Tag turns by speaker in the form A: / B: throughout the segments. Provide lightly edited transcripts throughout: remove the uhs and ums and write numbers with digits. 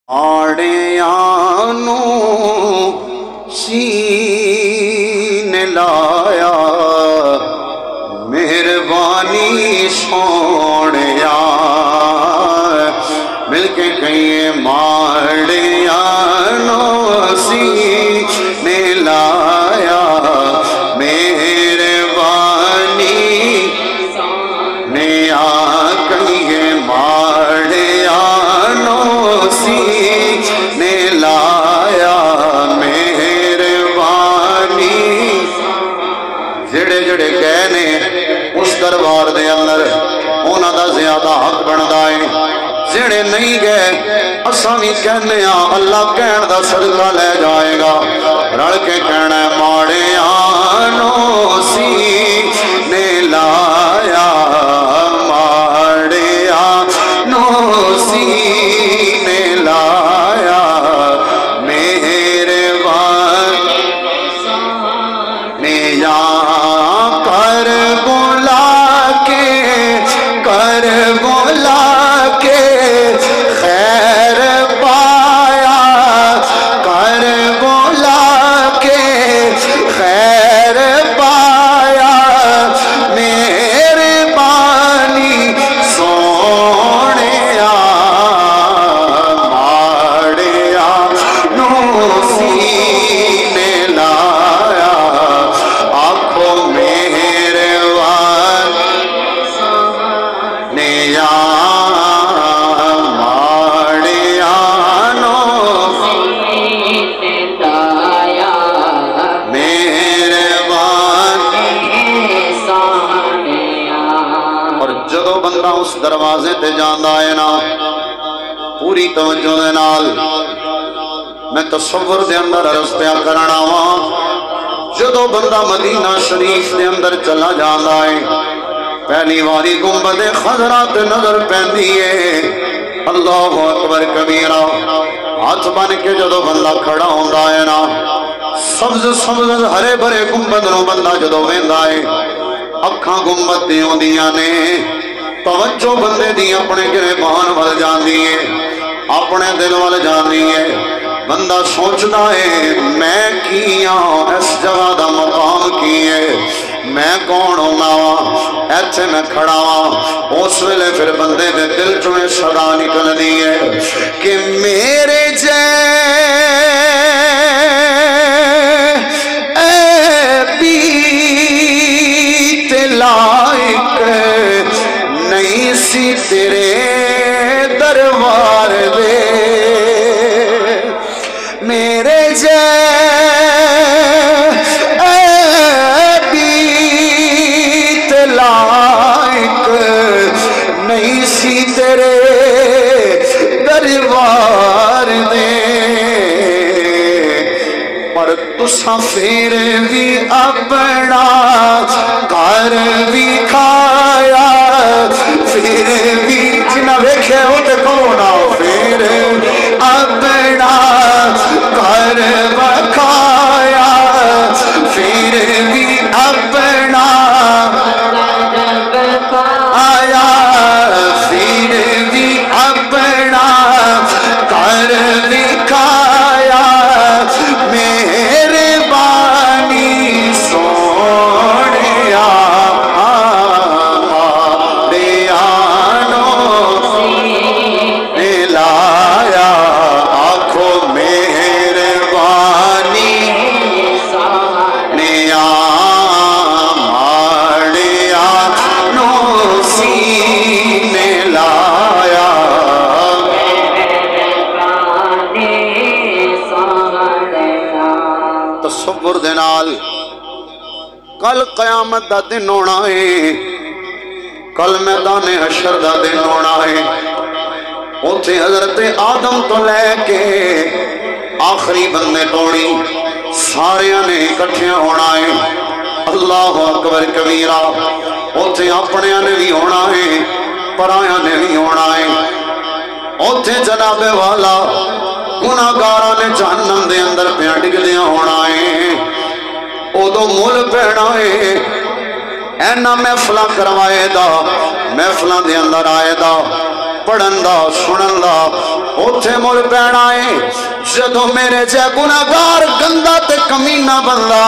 A: آڑیانو سینے لایا مہربانی سونیا مل کے کہیں ماڑیانو سینے لایا مہربانی نیا کہیں ماڑیانو سینے لایا مہربانی جڑے جڑے کہنے اس دربار دے اندر اونا دا زیادہ حق بندا ہے جڑے نہیں گئے اساں بھی کہنے اللہ کہن دا صدقہ لے جائے گا رل کے کہنا ہے ماڑیانو سینے لایا ماڑیانو سینے لایا مہربانی یا کر بولا کے خیر پایا کر بولا کے خیر پایا مہربانی سونیا ماڑیا نو سینے لایا آنکھوں مہربانی یا ماڑیانو سینے لایا مہربانی سونیا۔ اور جدو بندہ اس دروازے تے جاندا ہے نا پوری توجہ دے نال میں تصور دے اندر عرض پیا کرنا وا جدو بندہ مدینہ شریف دے اندر چلا جاندا ہے پہلی واری گنبد خضرا تے نظر پیندی ہے اللہ اکبر کبیرہ ہاتھ بن کے جدو بندہ کھڑا ہوندا ہے نا سبز سبز ہرے بھرے گنبد نو بندہ جدو ویندا ہے اکھاں گنبد دی ہوندیاں نے توجہ بندے دی اپنے گریبان ول جاندی ہے اپنے دل ول جاندی ہے بندہ سوچدا ہے میں کیاں اس جگہ دا مقام کی ہے میں کون ہونا وا ایتھے میں کھڑا وا اس ویلے پھر بندے دے دل چوں صدا نکل دی ہے کہ میرے بیت لائق نہیں سی تیرے دربار دے میرے بیت لائق نہیں سی تیرے دربار دے پر تساں پھر بھی اپنا گھر بھی کھایا پھر بھی جنہ ویکھے ہو تے کونا پھر اپنا گھر بکھایا پھر بھی اپنا آیا پھر بھی اپنا گھر دکھایا مہربانی سونیا ماڑیانو سینے لایا آنکھوں مہربانی سونیا ماڑیانو سینے لایا تصور دے نال کل قیامت دا دن ہونا ہے کل میدان حشر دا دن ہونا ہے اوتھے حضرت آدم تو لے کے آخری بندے توڑی سارے نے اکٹھے ہونا ہے اللہ اکبر کبیرہ اوتھے اپنے نے بھی ہونا ہے پرایا نے بھی ہونا ہے اوتھے جناب والا گناہگاراں نے جہنم دے اندر پیا ڈگدیاں ہونا ہے ادو مل پینا ہے اینا محفلہ کروائے دا محفلہ دے اندر آئے دا پڑھن دا سنن دا اوتھے مل پینا ہے جدو میرے جے گناہگار گندا تے کمینہ بندہ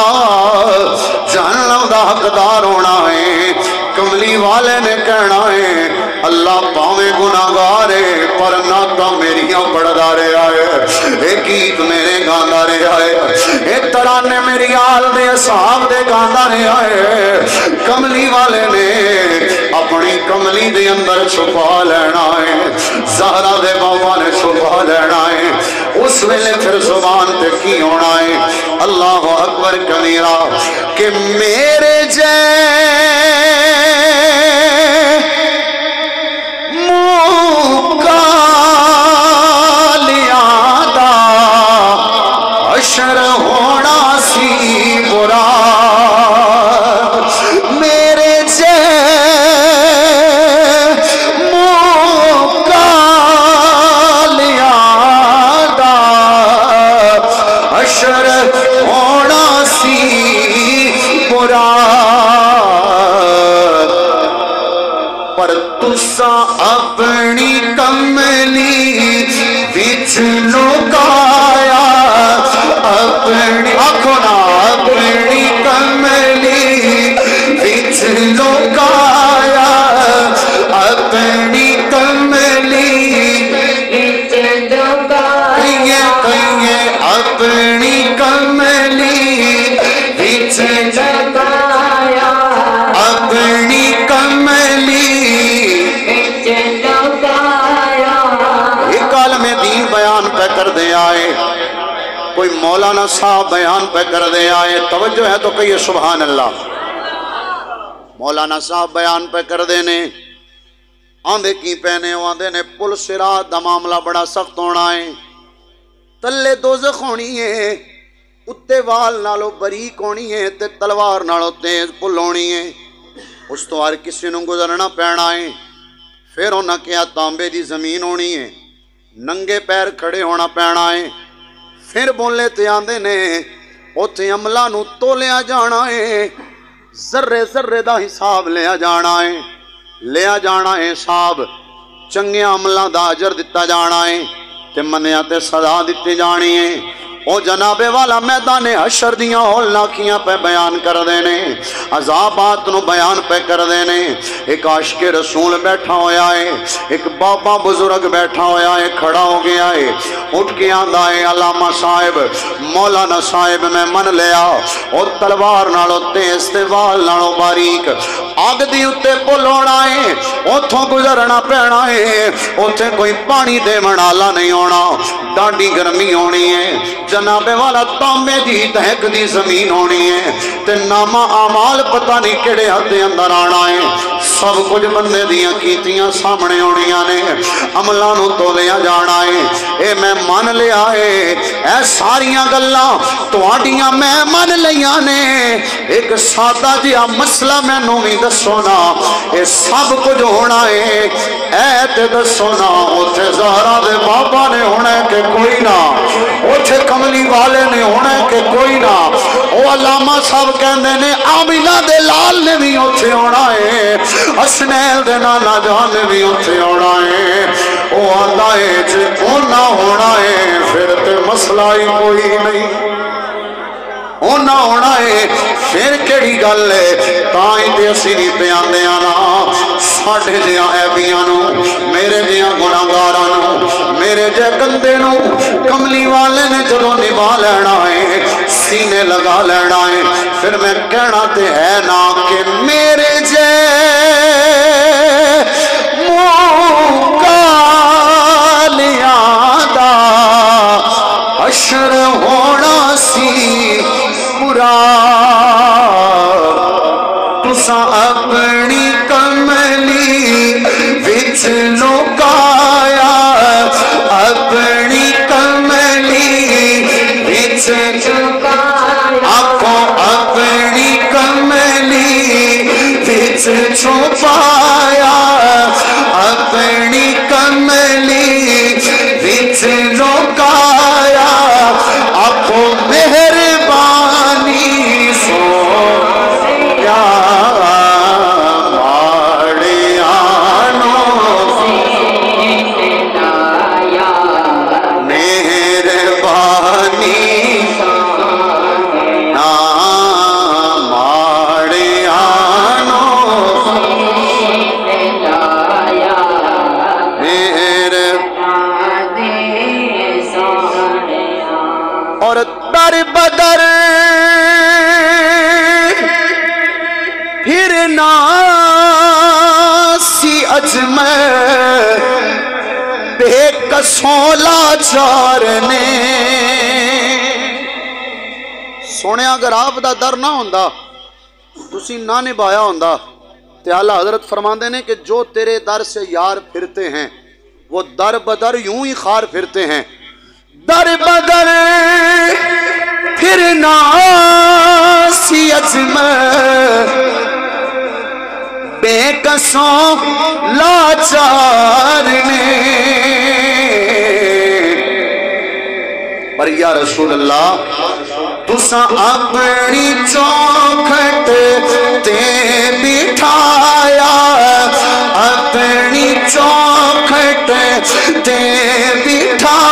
A: جہنم دا حقدار ہونا ہے کملی والے نے کہنا ہے اللہ پاویں گناہگار ہے پر ناتا میریاں پڑھدا رہا ہے اے گیت میرے گاندا رہا ہے اے ترانے میری آل دے صحاب دے گاندا رہا ہے کملی والے نے اپنی کملی دے اندر چھپا لینا ہے زہرا دے بابا نے چھپا لینا ہے اس ویلے پھر زبان تے کی ہونا ہے اللہ اکبر کبیرہ کہ میرے حشر ہونا سی برا میرے حشر ہونا سی برا پر تساں اپنی کملی وچ لکایا اپنی آنکھونا اپنی کملی وچ لکایا اپنی کملی وچ لکایا اپنی کملی وچ لکایا اپنی کملی وچ لکایا ایک عالم دین بیان پہ کر دے آئے کوئی مولانا صاحب بیان پہ کر دے آئے توجہ ہے تو کہیے سبحان اللہ مولانا صاحب بیان پہ کر دینے آندھے کی پہنے آندھے نے پل صراط دا معاملہ بڑا سخت ہونا ہے تلے دوزخ ہونی ہے اتے وال نالو بریک ہونی ہے تے تلوار نالو تیز پل ہونی ہے اس تو ہر کسی نوں گزرنا پینا ہے پھر انہاں کیا تانبے دی زمین ہونی ہے ننگے پیر کھڑے ہونا پینا ہے پھر بولے تے آندے نے اوتھے عملہ نو تو لیا جانا ہے ذرے ذرے دا حساب لیا جانا ہے حساب چنگے عملہ دا اجر دیتا جانا ہے تے منیا تے سزا دیتی جانی ہے او جناب والا میدان حشر دیاں ہولناکیاں پہ بیان کر دینے عذابات نو بیان پہ کر دینے ایک عاشق رسول بیٹھا ہویا ہے ایک بابا بزرگ بیٹھا ہویا ہے کھڑا ہو گیا ہے اٹھ کے آندہ ہے علامہ صاحب مولانا صاحب میں من لیا اور تلوار نالو تیز تے وال نالو باریک آگ دی اتے پل ہونا ہے اتھوں گزرنا پینا ہے اتھے کوئی پانی دے منالا نہیں ہونا ڈانڈی گرمی ہونی ہے جناب والا تانبے دی تہک دی زمین ہونی ہے تے نامہ آمال پتہ نہیں کڑے ہاتھے اندر آنا ہے سب کچھ بندے دیاں کیتیاں سامنے ہونیاں نے عملہ نو تو لیا جانا ہے اے میں مان لیا ہے اے ساریاں گلاں تواڈیاں میں مان لیاں نے ایک سادہ جیا مسئلہ میں نو بھی دسونا اے سب کچھ ہونا ہے اے تے دسونا اوتھے زہرا دے بابا نے ہونا ہے کہ کوئی نہ اوتھے کملی والے نے ہونا ہے کہ کوئی نہ او علامہ صاحب کہندے نے آمینہ دے لال نے بھی اوتھے ہونا ہے حسنیل دے نانا جان نے بھی اوتھے ہونا ہے او آندہ ہے جے اونا ہونا ہے پھر تے مسئلہ ہی کوئی نہیں اونا ہونا ہے پھر کیڑی گل ہے تائیں تے اسی نہیں پہ آندے آنا ساڑھے جیاں عیبیاں نو میرے جیاں گناہگاراں نو میرے جے گندے نو کملی والے نے جدو نبھا لینا ہے سینے لگا لینا ہے پھر میں کہنا تے ہے نا کہ میرے جے موکالیاں دا حشر ہونا سی برا تساں اپنی کملی وچ لکایا اپنی کملی وچ لکایا آنکھوں اپنی کملی وچ اور در بدر پھرنا سی اجمل بے کسوں لاچار نے سونے اگر آپ دا در نہ ہوندا تسی نہ نبھایا ہوندا تے اعلیٰ حضرت فرماندے نے کہ جو تیرے در سے یار پھرتے ہیں وہ در بدر یوں ہی خار پھرتے ہیں در بدر پھرنا سی اجمل بے کسوں لاچار نے پر یا رسول اللہ تساں اپنی چوکھٹ تے بٹھایا اپنی چوکھٹ تے بٹھایا